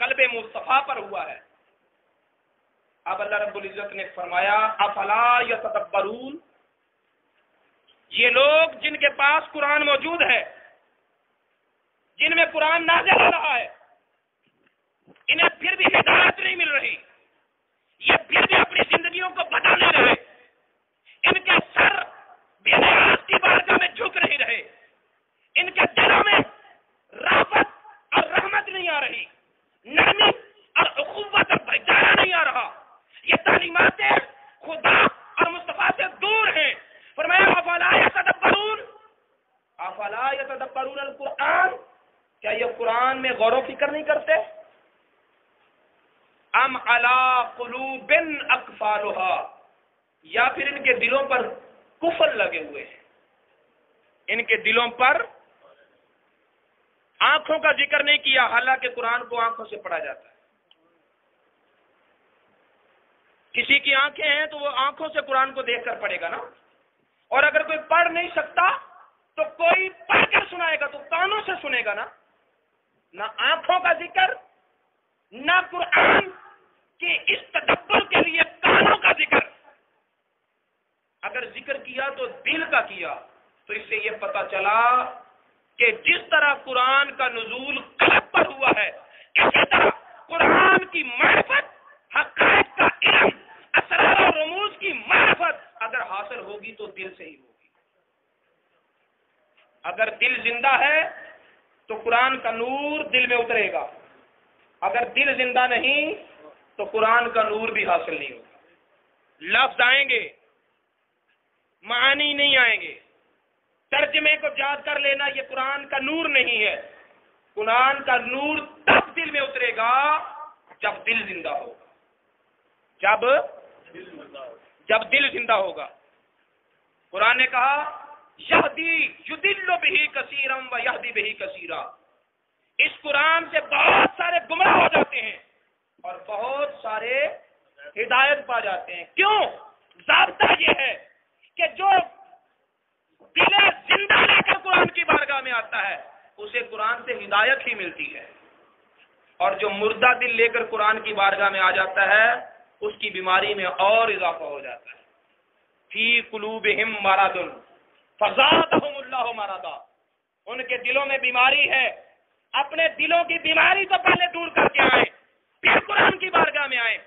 قلب مصطفیٰ پر ہوا ہے۔ اب اللہ رب العزت نے فرمایا افلا یتدبرون، یہ لوگ جن کے پاس قرآن موجود ہے، جن میں قرآن نازل ہو رہا ہے، انہیں پھر بھی ہدایت نہیں مل رہی، یہ پھر بھی اپنی زندگیوں کو بتا نہیں رہے، ان کے سر بیاس کی بارگاہ میں جھک نہیں رہے، ان کے دلوں میں رافت اور رحمت نہیں آ رہی، نرمی اور اخوت اور بھائی چارہ نہیں آ رہا، یہ تعلیمات خدا اور مصطفیٰ سے دور ہیں۔ فرمایا افلا یتدبرون، افلا یتدبرون القرآن، کیا یہ قرآن میں غور و فکر نہیں کرتے؟ ام علی قلوب اقفالها، یا پھر ان کے دلوں پر کفر لگے ہوئے ہیں، ان کے دلوں پر آنکھوں کا ذکر نہیں کیا، حالانکہ قرآن کو آنکھوں سے پڑھا جاتا ہے۔ کسی کی آنکھیں ہیں تو وہ آنکھوں سے قرآن کو دیکھ کر پڑھے گا نا، اور اگر کوئی پڑھ نہیں سکتا تو کوئی پڑھ کر سنائے گا تو کانوں سے سنے گا نا۔ نہ آنکھوں کا ذکر، نہ قرآن کے اس تدبر کے لیے کانوں کا ذکر، اگر ذکر کیا تو دل کا کیا، تو اس سے یہ پتہ چلا کہ جس طرح قرآن کا نزول قلب پر ہوا ہے، اسی طرح قرآن کی معرفت، حقائق کا علم، اسرار و رموز کی معرفت اگر حاصل ہوگی تو دل سے ہی ہوگی۔ اگر دل زندہ ہے تو قرآن کا نور دل میں اترے گا، اگر دل زندہ نہیں تو قرآن کا نور بھی حاصل نہیں ہوگا۔ لفظ آئیں گے، معانی نہیں آئیں گے، ترجمے کو یاد کر لینا، یہ قرآن کا نور نہیں ہے۔ قرآن کا نور تب دل میں اترے گا جب دل زندہ ہوگا، جب دل زندہ ہوگا۔ قرآن نے کہا یہدی یضل بہ کثیرا و یہدی بہ کثیرا، اس قرآن سے بہت سارے گمراہ ہو جاتے ہیں اور بہت سارے ہدایت پا جاتے ہیں۔ کیوں؟ ضابطہ یہ ہے کہ جو دل زندہ لے کر قرآن کی بارگاہ میں آتا ہے اسے قرآن سے ہدایت ہی ملتی ہے، اور جو مردہ دل لے کر قرآن کی بارگاہ میں آ جاتا ہے اس کی بیماری میں اور اضافہ ہو جاتا ہے۔ فی قلوبہم مرض فزادہم اللہ مرضا، ان کے دلوں میں بیماری ہے، اپنے دلوں کی بیماری تو پہلے دور کر کے آئیں، پھر قرآن کی بارگاہ میں آئیں۔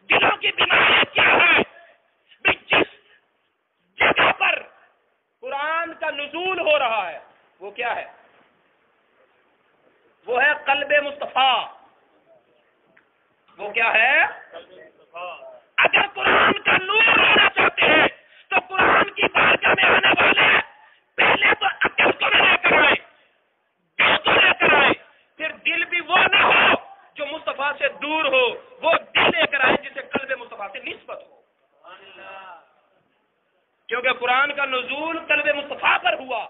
دلوں کی بیماری کیا ہے؟ جس جگہ پر قرآن کا نزول ہو رہا ہے وہ کیا ہے؟ وہ ہے قلب مصطفیٰ۔ وہ کیا ہے؟ اگر قرآن کا نور ہونا چاہتے ہیں تو قرآن کی بارگاہ میں آنے والے پہلے تو عقل کو لے کر آئے، دل کو لے کر آئے، پھر دل بھی وہ نہ ہو جو مصطفیٰ سے دور ہو، وہ دل لے کر آئے جسے قلب مصطفیٰ سے نسبت ہو، کیونکہ قرآن کا نزول قلب مصطفیٰ پر ہوا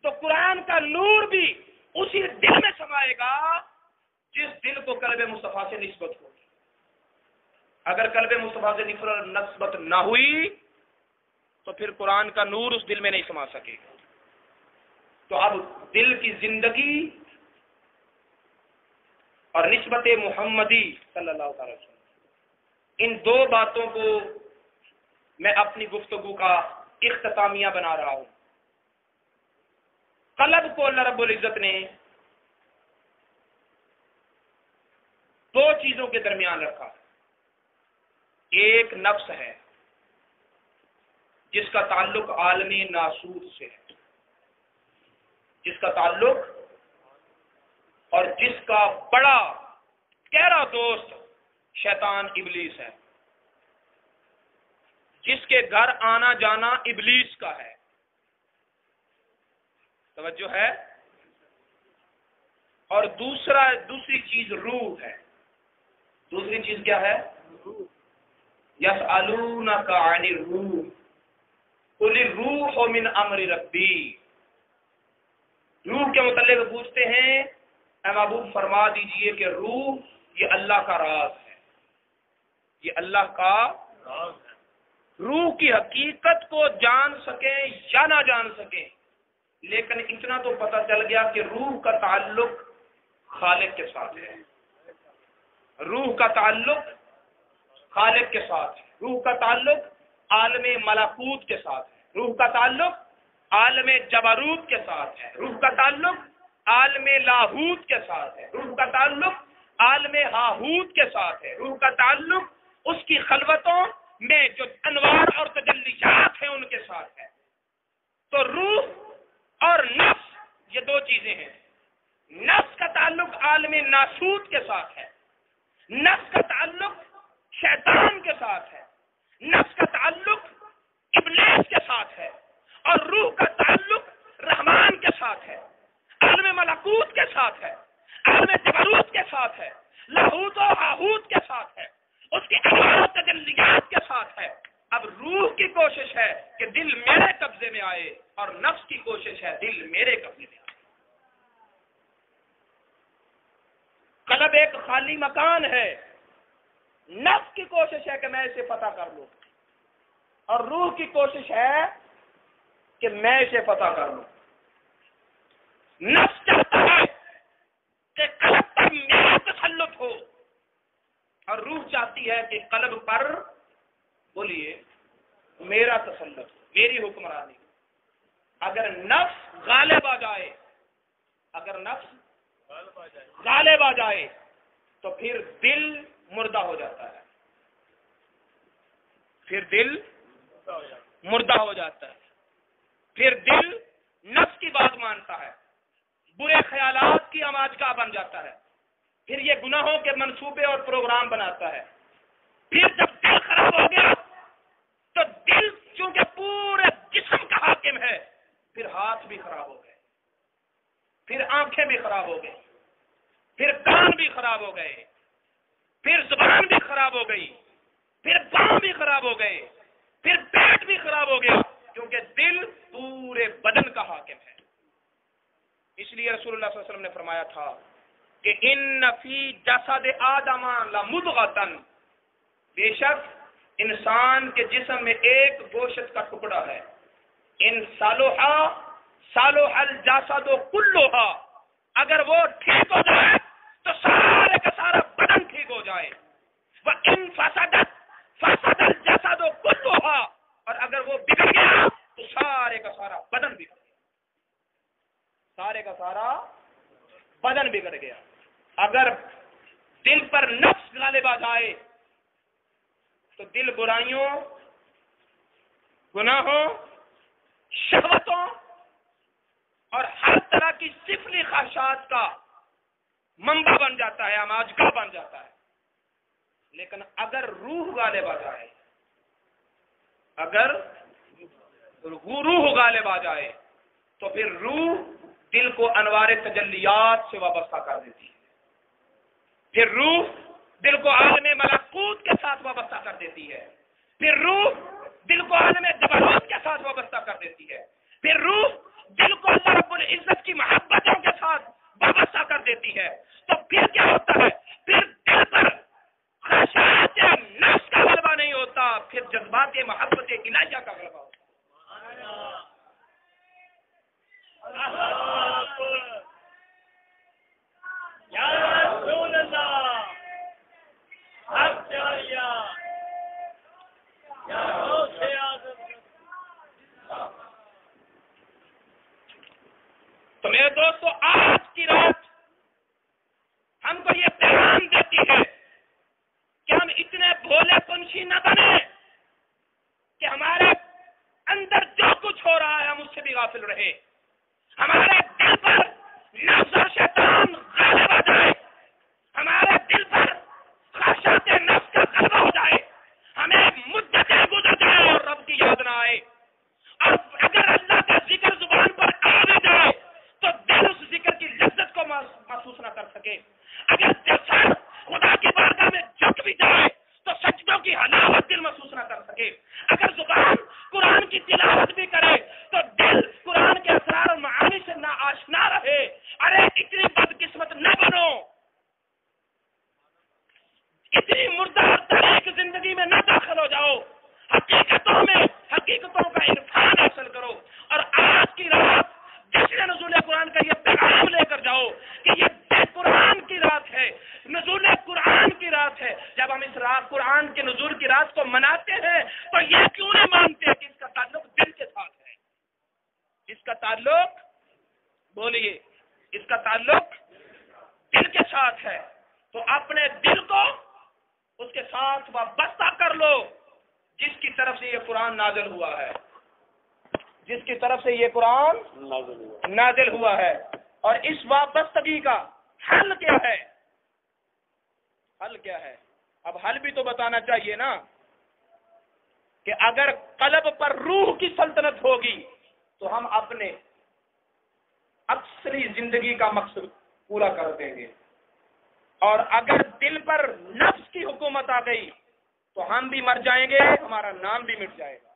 تو قرآن کا نور بھی اسی دل میں سمائے گا جس دل کو قلب مصطفیٰ سے نسبت ہوگی۔ اگر قلب مصطفیٰ سے نسبت نہ ہوئی تو پھر قرآن کا نور اس دل میں نہیں سما سکے گا۔ تو اب دل کی زندگی اور نسبت محمدی صلی اللہ علیہ وسلم، ان دو باتوں کو میں اپنی گفتگو کا اختتامیہ بنا رہا ہوں۔ قلب کو اللہ رب العزت نے دو چیزوں کے درمیان رکھا، ایک نفس ہے جس کا تعلق عالم ناسوت سے ہے، جس کا تعلق اور جس کا بڑا گہرا دوست شیطان ابلیس ہے، جس کے گھر آنا جانا ابلیس کا ہے۔ توجہ ہے؟ اور دوسری چیز روح ہے۔ دوسری چیز کیا ہے؟ یسألونک عن الروح قل الروح من امر ربی، روح کے متعلق پوچھتے ہیں، اے محبوب فرما دیجئے کہ روح یہ اللہ کا راز ہے، یہ اللہ کا راز ہے۔ روح کی حقیقت کو جان سکیں یا نہ جان سکیں، لیکن اتنا تو پتہ چل گیا کہ روح کا تعلق خالق کے ساتھ ہے، روح کا تعلق خالق کے ساتھ ہے، روح کا تعلق عالم ملکوت کے ساتھ ہے، روح کا تعلق عالم جبروت کے ساتھ ہے، روح کا تعلق عالم لاہوت کے ساتھ ہے، روح کا تعلق عالم ہاہوت کے ساتھ ہے، روح کا تعلق اس کی خلوتوں میں جو انوار اور تجلیات ہیں ان کے ساتھ ہے۔ تو روح اور نفس یہ دو چیزیں ہیں۔ نفس کا تعلق عالم ناسوت کے ساتھ ہے، نفس کا تعلق شیطان کے ساتھ ہے، نفس کا تعلق ابلیس کے ساتھ ہے، اور روح کا تعلق رحمان کے ساتھ ہے، عالم ملکوت کے ساتھ ہے، عالم جبروت کے ساتھ ہے، لاہوت و ہاہوت کے ساتھ ہے، اس کی انوار و تجلیات کے ساتھ ہے۔ اب روح کی کوشش ہے کہ دل میرے قبضے میں آئے، اور نفس کی کوشش ہے دل میرے قبضے میں آئے۔ قلب ایک خالی مکان ہے، نفس کی کوشش ہے کہ میں اسے فتح کر لوں، اور روح کی کوشش ہے کہ میں اسے فتح کر لوں۔ نفس چاہتا ہے کہ قلب پر میرا تسلط ہو، اور روح چاہتی ہے کہ قلب پر بولیے میرا تسلط ہو، میری حکمرانی ہو۔ اگر نفس غالب آ جائے، اگر نفس غالب آ جائے تو پھر دل مردہ ہو جاتا ہے، پھر دل مردہ ہو جاتا ہے، پھر دل نفس کی بات مانتا ہے، برے خیالات کی آماجگاہ بن جاتا ہے، پھر یہ گناہوں کے منصوبے اور پروگرام بناتا ہے۔ پھر جب دل خراب ہو گیا تو دل چونکہ پورے جسم کا حاکم ہے، پھر ہاتھ بھی خراب ہو گئے، پھر آنکھیں بھی خراب ہو گئی، پھر کان بھی خراب ہو گئے، پھر زبان بھی خراب ہو گئی، پھر پاؤں بھی خراب ہو گئے، پھر پیٹ بھی خراب ہو گیا، کیونکہ دل پورے بدن کا حاکم ہے۔ اس لیے رسول اللہ صلی اللہ علیہ وسلم نے فرمایا تھا کہ ان فی جسد آدم لمضغۃ، بے شک انسان کے جسم میں ایک گوشت کا ٹکڑا ہے، ان صلح الجسد کلھا، اگر وہ ٹھیک ہو جائے تو سارے کا سارا بدن ٹھیک ہو جائے، وَإِن فَسَدَ الْجَسَدُ كُلُّهَا، اور اگر وہ بگڑ گیا تو سارے کا سارا بدن بگڑ گیا، سارے کا سارا بدن بگڑ گیا۔ اگر دل پر نفس غالب آ جائے تو دل برائیوں، گناہوں، شہوتوں اور ہر طرح کی سفلی خواہشات کا منبع بن جاتا ہے، آماجگاہ بن جاتا ہے۔ لیکن اگر روح غالب آ جائے، اگر روح غالب آ جائے تو پھر روح دل کو انوار تجلیات سے وابستہ کر دیتی ہے، پھر روح دل کو عالم ملکوت کے ساتھ وابستہ کر دیتی ہے، پھر روح دل کو عالم جبروت کے ساتھ وابستہ کر دیتی ہے، پھر روح دل کو اللہ رب العزت کی محبتوں کے ساتھ وابستہ کر دیتی ہے۔ تو پھر کیا ہوتا ہے؟ پھر دل پر خواہشات نفس کا غلبہ نہیں ہوتا، پھر جذبات محبت الہیہ کا غلبہ ہوتا ہے۔ تو میرے دوستو، آج کی رات ہم کو یہ پیغام دیتی ہے کہ ہم اتنے بھولے پنچھی نہ بنے کہ ہمارے اندر جو کچھ ہو رہا ہے ہم اس سے بھی غافل رہے، ہمارے دل پر نفس اور شیطان غالب آ جائے، ہمارے دل پر خواہشات نفس کا غلبہ ہو جائے، ہمیں مدتیں گزر جائے اور رب کی یاد نہ آئے، اور اگر اللہ کا ذکر زبان پر آ بھی جائے تو دل اس ذکر کی لذت کو محسوس نہ کر سکے، اگر جسد خدا کی بارگاہ میں جھک بھی جائے تو سجدوں کی حلاوت دل محسوس نہ کر سکے، اگر زبان قرآن کی تلاوت بھی کرے تو دل قرآن کے اسرار اور معانی سے نہ آشنا رہے۔ ارے اتنی بدقسمت نہ بنو، اتنی مردہ اور تاریخ زندگی میں نہ داخل ہو جاؤ، حقیقتوں میں حقیقتوں کا عرفان حاصل کرو، اور آج کی رات جشن نزول قرآن کا یہ پیغام لے کر جاؤ کہ یہ قرآن کی رات ہے، نزول قرآن کی رات لیے، اس کا تعلق دل کے ساتھ ہے، تو اپنے دل کو اس کے ساتھ وابستہ کر لو جس کی طرف سے یہ قرآن نازل ہوا ہے، جس کی طرف سے یہ قرآن نازل ہوا ہے۔ اور اس وابستگی کا حل کیا ہے؟ حل کیا ہے؟ اب حل بھی تو بتانا چاہیے نا، کہ اگر قلب پر روح کی سلطنت ہوگی تو ہم اپنے اکثری زندگی کا مقصد پورا کر دیں گے، اور اگر دل پر نفس کی حکومت آ گئی تو ہم بھی مر جائیں گے، ہمارا نام بھی مٹ جائے گا،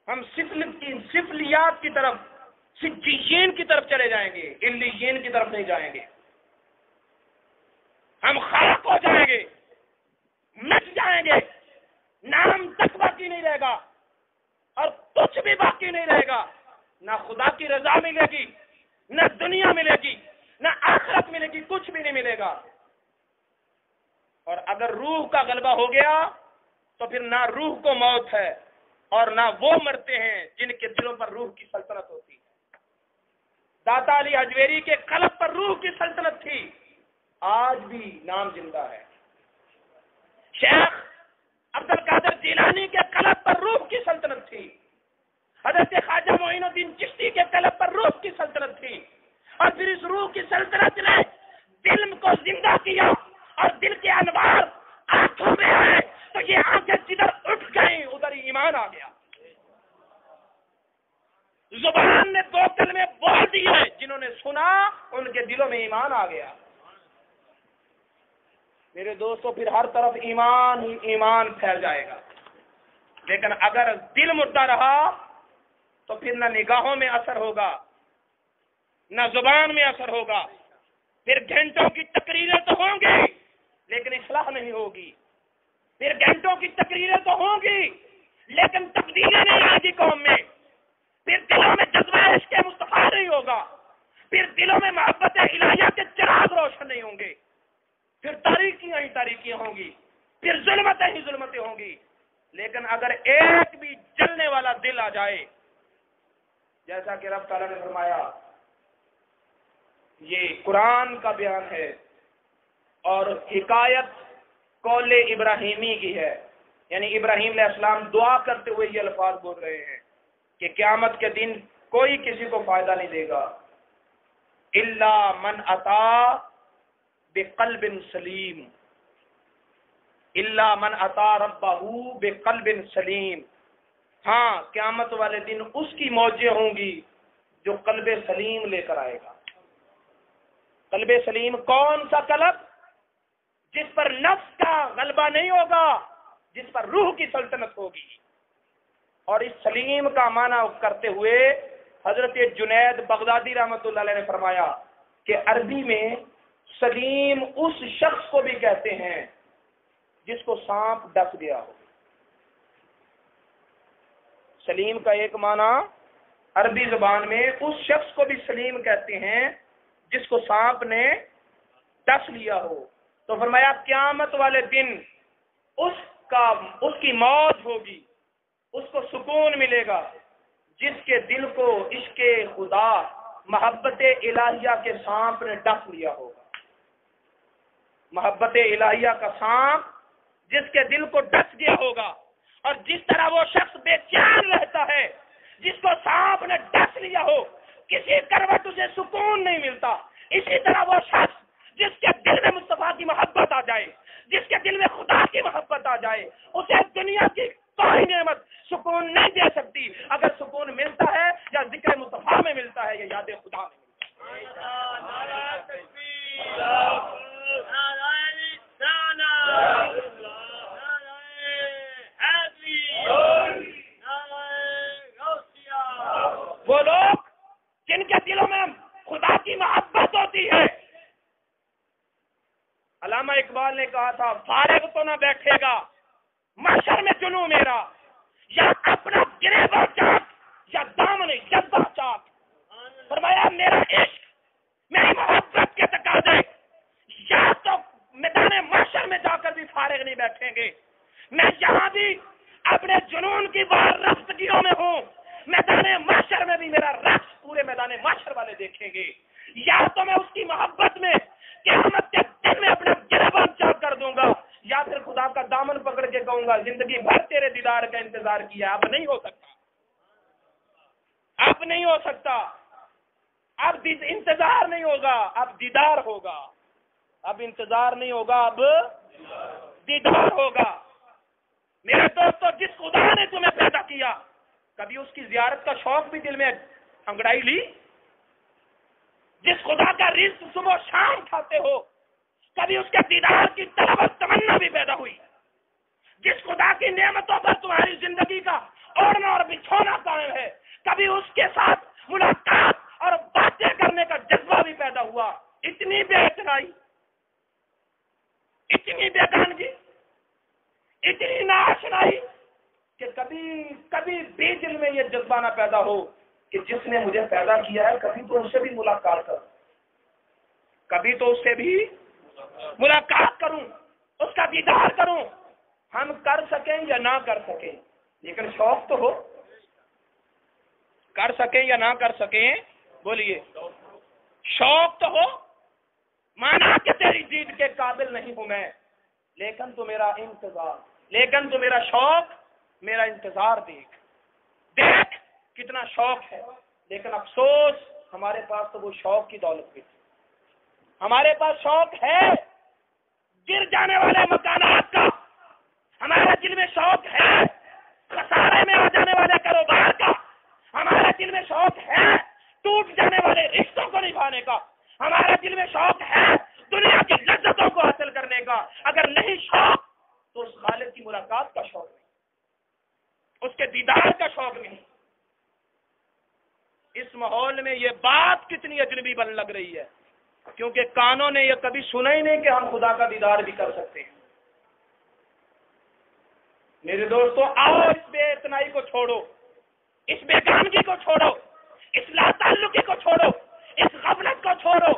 ہم سفلیات کی طرف، سجین کی طرف چلے جائیں گے، علیین کی طرف نہیں جائیں گے، ہم خاک ہو جائیں گے، مٹ جائیں گے، نام تک باقی نہیں رہے گا اور کچھ بھی باقی نہیں رہے گا، نہ خدا کی رضا ملے گی، نہ دنیا ملے گی، نہ آخرت ملے گی، کچھ بھی نہیں ملے گا۔ اور اگر روح کا غلبہ ہو گیا تو پھر نہ روح کو موت ہے اور نہ وہ مرتے ہیں جن کے دلوں پر روح کی سلطنت ہوتی ہے۔ داتا علی حجویری کے قلب پر روح کی سلطنت تھی، آج بھی نام زندہ ہے۔ شیخ عبد القادر جیلانی کے قلب پر روح کی سلطنت تھی، حضرت خواجہ معین الدین چشتی کے قلب پر روح کی سلطنت تھی، اور پھر اس روح کی سلطنت نے دل کو زندہ کیا، اور دل کے انوار آنکھوں میں آئے تو یہ آنکھیں جدھر اٹھ گئیں ادھر ہی ایمان آ گیا۔ زبان نے 2 کلمے بول دیے، جنہوں نے سنا ان کے دلوں میں ایمان آ گیا۔ میرے دوستو، پھر ہر طرف ایمان ہی ایمان پھیل جائے گا، لیکن اگر دل مردہ رہا تو پھر نہ نگاہوں میں اثر ہوگا، نہ زبان میں اثر ہوگا، پھر گھنٹوں کی تقریریں تو ہوں گی لیکن اصلاح نہیں ہوگی، پھر گھنٹوں کی تقریریں تو ہوں گی لیکن تبدیلی نہیں آئے گی قوم میں، پھر دلوں میں جذبہ عشق مصطفیٰ نہیں ہوگا، پھر دلوں میں محبت الہیہ کے چراغ روشن نہیں ہوں گے، پھر تاریکیاں ہی تاریکیاں ہوں گی، پھر ظلمتیں ہی ظلمتیں ہوں گی۔ لیکن اگر ایک بھی جلنے والا دل آ جائے، جیسا کہ رب تعالیٰ نے فرمایا، یہ قرآن کا بیان ہے اور حکایت قول ابراہیمی کی ہے، یعنی ابراہیم علیہ السلام دعا کرتے ہوئے یہ الفاظ بول رہے ہیں کہ قیامت کے دن کوئی کسی کو فائدہ نہیں دے گا، الا من اتی بقلب سلیم، الا من اتی ربہ بقلب سلیم۔ ہاں، قیامت والے دن اس کی موجیں ہوں گی جو قلب سلیم لے کر آئے گا۔ قلب سلیم کون سا قلب؟ جس پر نفس کا غلبہ نہیں ہوگا، جس پر روح کی سلطنت ہوگی۔ اور اس سلیم کا معنی کرتے ہوئے حضرت جنید بغدادی رحمۃ اللہ علیہ نے فرمایا کہ عربی میں سلیم اس شخص کو بھی کہتے ہیں جس کو سانپ ڈس گیا ہو۔ سلیم کا ایک معنی عربی زبان میں اس شخص کو بھی سلیم کہتے ہیں جس کو سانپ نے ڈس لیا ہو۔ تو فرمایا قیامت والے دن اس کی موت ہوگی، اس کو سکون ملے گا جس کے دل کو عشق خدا، محبت الہیہ کے سانپ نے ڈس لیا ہوگا۔ محبت الہیہ کا سانپ جس کے دل کو ڈس گیا ہوگا، اور جس طرح وہ شخص بے چین رہتا ہے جس کو سانپ نے ڈس لیا ہو، کسی کروٹ اسے سکون نہیں ملتا، اسی طرح وہ شخص جس کے دل میں مصطفیٰ کی محبت آ جائے، جس کے دل میں خدا کی محبت آ جائے، اسے دنیا کی کوئی نعمت سکون نہیں دے سکتی۔ اگر سکون ملتا ہے یا ذکر مصطفیٰ میں ملتا ہے یا یاد خدا میں ملتا وہ لوگ جن کے دلوں میں خدا کی محبت ہوتی ہے۔ علامہ اقبال نے کہا تھا، فارغ تو نہ بیٹھے گا محشر میں جنوں میرا، یا اپنا گریباں چاک یا دامن جذبہ چاک۔ فرمایا میرا عشق، میری محبت کے تقاضے یا تو میدان محشر میں جا کر بھی فارغ نہیں بیٹھیں گے، میں یہاں بھی اپنے جنون کی بار رفتگیوں میں ہوں، میدان محشر میں بھی میرا رقص پوری پورے میدان محشر والے دیکھیں گے، یا تو میں اس کی محبت میں قیامت کے دن میں اپنا گریبان چاک کر دوں گا، یا پھر خدا کا دامن پکڑ کے کہوں گا زندگی بھر تیرے دیدار کا انتظار کیا، اب نہیں ہو سکتا، اب نہیں ہو سکتا، اب انتظار نہیں ہوگا، اب دیدار ہوگا، اب انتظار نہیں ہوگا، اب دیدار ہوگا۔ میرے دوستو، جس خدا نے تمہیں پیدا کیا، کبھی اس کی زیارت کا شوق بھی دل میں انگڑائی لی؟ جس خدا کا رزق صبح و شام کھاتے ہو، کبھی اس کے دیدار کی طلب اور تمنا بھی پیدا ہوئی؟ جس خدا کی نعمتوں پر تمہاری زندگی کا اوڑھنا اور بچھونا قائم ہے، کبھی اس کے ساتھ ملاقات اور باتیں کرنے کا جذبہ بھی پیدا ہوا؟ اتنی بے اعتنائی، اتنی بیگانگی، اتنی ناآشنائی کہ کبھی بھی دل میں یہ جذبہ نہ پیدا ہو کہ جس نے مجھے پیدا کیا ہے کبھی تو اس سے بھی ملاقات کروں، کبھی تو اس سے بھی ملاقات کروں، اس کا دیدار کروں۔ ہم کر سکیں یا نہ کر سکیں، لیکن شوق تو ہو، کر سکیں یا نہ کر سکیں، بولیے شوق تو ہو۔ مانا کہ تیری جیت کے قابل نہیں ہوں میں، لیکن تو میرا انتظار، لیکن تو میرا شوق، میرا انتظار دیکھ کتنا شوق ہے۔ لیکن افسوس ہمارے پاس تو وہ شوق کی دولت بھی، ہمارے پاس شوق ہے گر جانے والے مکانات کا، ہمارا دل میں شوق ہے خسارے میں آ جانے والے کاروبار کا، ہمارا دل میں شوق ہے ٹوٹ جانے والے رشتوں کو نبھانے کا، ہمارا دل میں شوق ہے دنیا کی لذتوں کو حاصل کرنے کا۔ اگر نہیں شوق تو اس خالق کی ملاقات کا شوق نہیں، اس کے دیدار کا شوق نہیں۔ اس ماحول میں یہ بات کتنی اجنبی بن لگ رہی ہے، کیونکہ کانوں نے یہ کبھی سنا ہی نہیں کہ ہم خدا کا دیدار بھی کر سکتے ہیں۔ میرے دوستو، آؤ اس بے اتنائی کو چھوڑو، اس بیگانگی کو چھوڑو، اس لا تعلقی کو چھوڑو، اس غفلت کو چھوڑو۔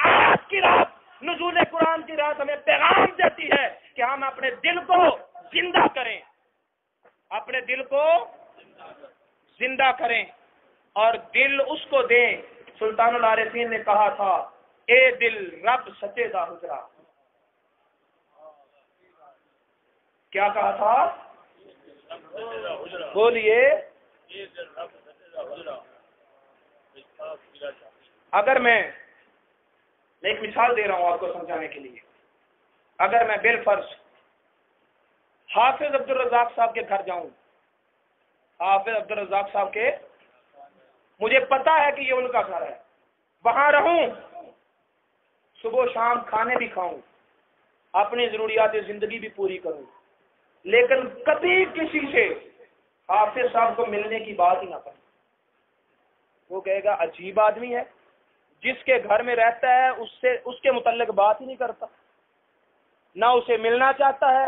آج کی رات، نزول قرآن کی رات ہمیں پیغام دیتی ہے کہ ہم اپنے دل کو زندہ کریں، اپنے دل کو زندہ کریں اور دل اس کو دیں۔ سلطان العارفین نے کہا تھا، اے دل رب سچے دا حجرا، کیا کہا تھا؟ بولیے۔ اگر میں ایک مثال دے رہا ہوں آپ کو سمجھانے کے لیے، اگر میں بالفرض حافظ عبد الرزاق صاحب کے گھر جاؤں، حافظ عبد الرزاق صاحب کے، مجھے پتا ہے کہ یہ ان کا گھر ہے، وہاں رہوں، صبح و شام کھانے بھی کھاؤں، اپنی ضروریات زندگی بھی پوری کروں، لیکن کبھی کسی سے حافظ صاحب کو ملنے کی بات ہی نہ کریں۔ وہ کہے گا عجیب آدمی ہے، جس کے گھر میں رہتا ہے اس کے متعلق بات ہی نہیں کرتا، نہ اسے ملنا چاہتا ہے،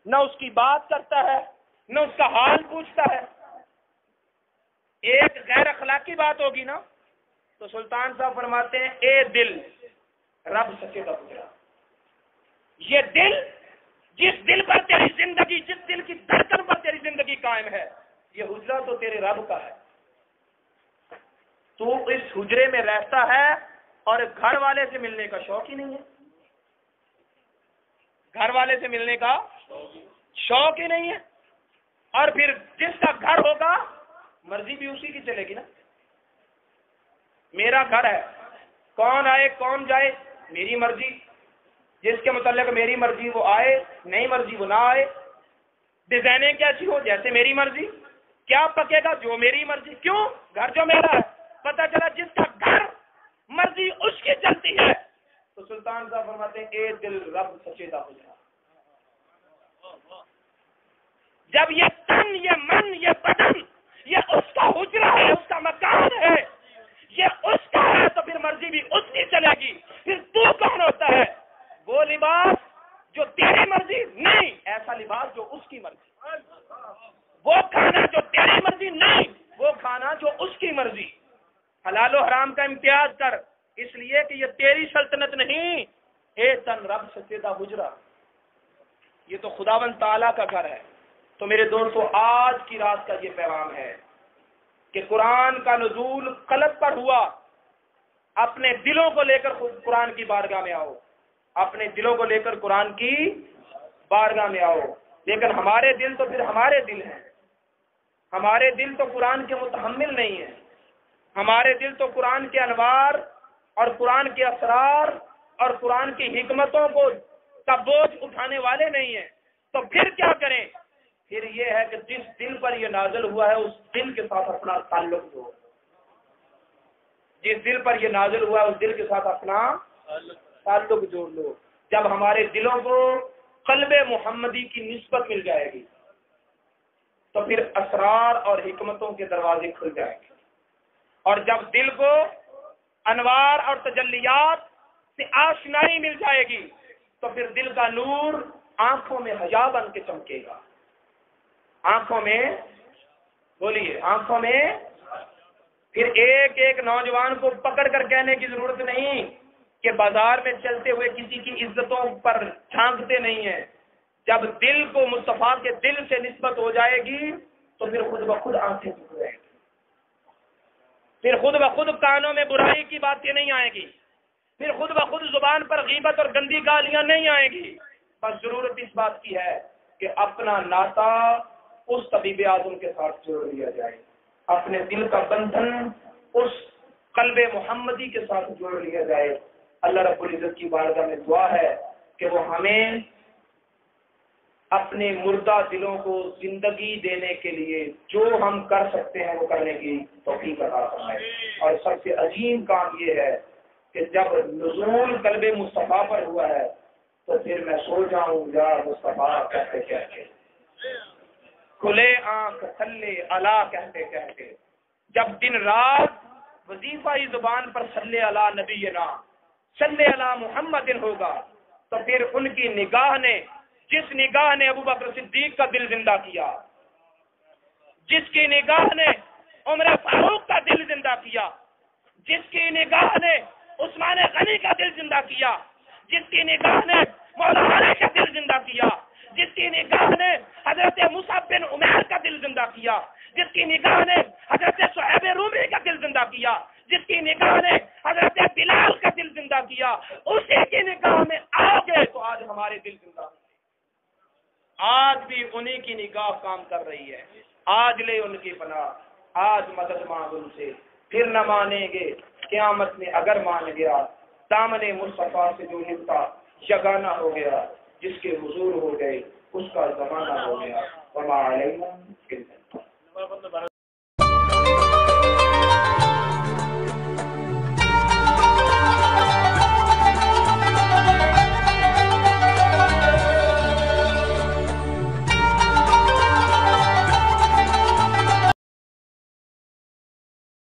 نہ اس کی بات کرتا ہے، نہ اس کا حال پوچھتا ہے۔ ایک غیر اخلاقی بات ہوگی نا، تو سلطان صاحب فرماتے ہیں، اے دل رب سچے دا حجرا، یہ دل، جس دل پر تیری زندگی، جس دل کی دھڑکن پر تیری زندگی قائم ہے، یہ حجرا تو تیرے رب کا ہے۔ تو اس حجرے میں رہتا ہے اور گھر والے سے ملنے کا شوق ہی نہیں ہے، گھر والے سے ملنے کا شوق ہی نہیں ہے، اور پھر جس کا گھر ہوگا مرضی بھی اسی کی چلے گی نا۔ میرا گھر ہے، کون آئے کون جائے میری مرضی، جس کے متعلق میری مرضی وہ آئے، نہیں مرضی وہ نہ آئے، ڈیزائنیں کیسی ہو جیسے میری مرضی، کیا پکے گا جو میری مرضی، کیوں؟ گھر جو میرا ہے۔ پتہ چلا جس کا گھر مرضی اس کی چلتی ہے، تو سلطان صاحب فرماتے ہیں، اے دل رب سچے دا حجرا، جب یہ تن، یہ من، یہ بدن، یہ اس کا حجرا ہے، اس کا مکان ہے، یہ اس کا ہے، تو پھر مرضی بھی اس کی چلے گی۔ پھر تو کون ہوتا ہے؟ وہ لباس جو تیری مرضی نہیں، ایسا لباس جو اس کی مرضی، وہ کھانا جو تیری مرضی نہیں، وہ کھانا جو اس کی مرضی۔ حلال و حرام کا امتیاز کر، اس لیے کہ یہ تیری سلطنت نہیں، اے تن رب سچے دا حجرا، یہ تو خداوند تعالیٰ کا گھر ہے۔ تو میرے دوستو، آج کی رات کا یہ پیغام ہے کہ قرآن کا نزول قلب پر ہوا، اپنے دلوں کو لے کر قرآن کی بارگاہ میں آؤ، اپنے دلوں کو لے کر قرآن کی بارگاہ میں آؤ۔ لیکن ہمارے دل تو پھر ہمارے دل ہیں، ہمارے دل تو قرآن کے متحمل نہیں ہیں، ہمارے دل تو قرآن کے انوار اور قرآن کے اسرار اور قرآن کی حکمتوں کو کا بوجھ اٹھانے والے نہیں ہیں۔ تو پھر کیا کریں؟ پھر یہ ہے کہ جس دل پر یہ نازل ہوا ہے اس دل کے ساتھ اپنا تعلق جوڑ، جس دل پر یہ نازل ہوا ہے اس دل کے ساتھ اپنا تعلق جوڑ لو۔ جب ہمارے دلوں کو قلب محمدی کی نسبت مل جائے گی تو پھر اسرار اور حکمتوں کے دروازے کھل جائیں گے، اور جب دل کو انوار اور تجلیات سے آشنائی مل جائے گی تو پھر دل کا نور آنکھوں میں حیا بن کے چمکے گا، آنکھوں میں، بولیے، آنکھوں میں۔ پھر ایک ایک نوجوان کو پکڑ کر کہنے کی ضرورت نہیں کہ بازار میں چلتے ہوئے کسی کی عزتوں پر جھانکتے نہیں ہیں۔ جب دل کو مصطفیٰ کے دل سے نسبت ہو جائے گی تو پھر خود بخود آنکھیں جھک جائیں گی، پھر خود بخود کانوں میں برائی کی باتیں نہیں آئیں گی، پھر خود بخود زبان پر غیبت اور گندی گالیاں نہیں آئیں گی۔ بس ضرورت اس بات کی ہے کہ اپنا ناطا اس طبیب اعظم کے ساتھ جوڑ لیا جائے، اپنے دل کا بندھن اس قلب محمدی کے ساتھ جوڑ لیا جائے۔ اللہ رب العزت کی بارگاہ میں دعا ہے کہ وہ ہمیں اپنے مردہ دلوں کو زندگی دینے کے لیے جو ہم کر سکتے ہیں وہ کرنے کی توفیق عطا فرمائے۔ اور سب سے عظیم کام یہ ہے کہ جب نزول قلب مصطفیٰ پر ہوا ہے تو پھر میں سو جاؤں یا مصطفیٰ کہتے کہتے، کھلے آنکھ تھلے الا کہتے کہتے، جب دن رات وظیفہ ہی زبان پر صلی علی نبینا صلی علی محمد ہوگا تو پھر ان کی نگاہ نے، جس نگاہ نے ابو بکر صدیق کا دل زندہ کیا، جس کی نگاہ نے عمر فاروق کا دل زندہ کیا، جس کی نگاہ نے عثمان غنی کا دل زندہ کیا، جس کی نگاہ نے مولا علی کا دل زندہ کیا، جس کی نگاہ نے حضرت مصعب بن عمیر کا دل زندہ کیا، جس کی نگاہ نے حضرت صہیب رومی کا دل زندہ کیا، جس کی نگاہ نے حضرت بلال کا دل زندہ کیا، اسی کی نگاہ میں آ گئے تو آج ہمارے دل زندہ ہوئے۔ آج بھی انہی کی نگاہ کام کر رہی ہے، آج لے ان کی پناہ، آج مدد مانگ ان سے، پھر نہ مانیں گے قیامت میں اگر مان گیا، دامن مصطفیٰ سے جو نمٹا یگانہ ہو گیا، جس کے حضور ہو گئے اس کا زمانہ ہو گیا۔ وما علینا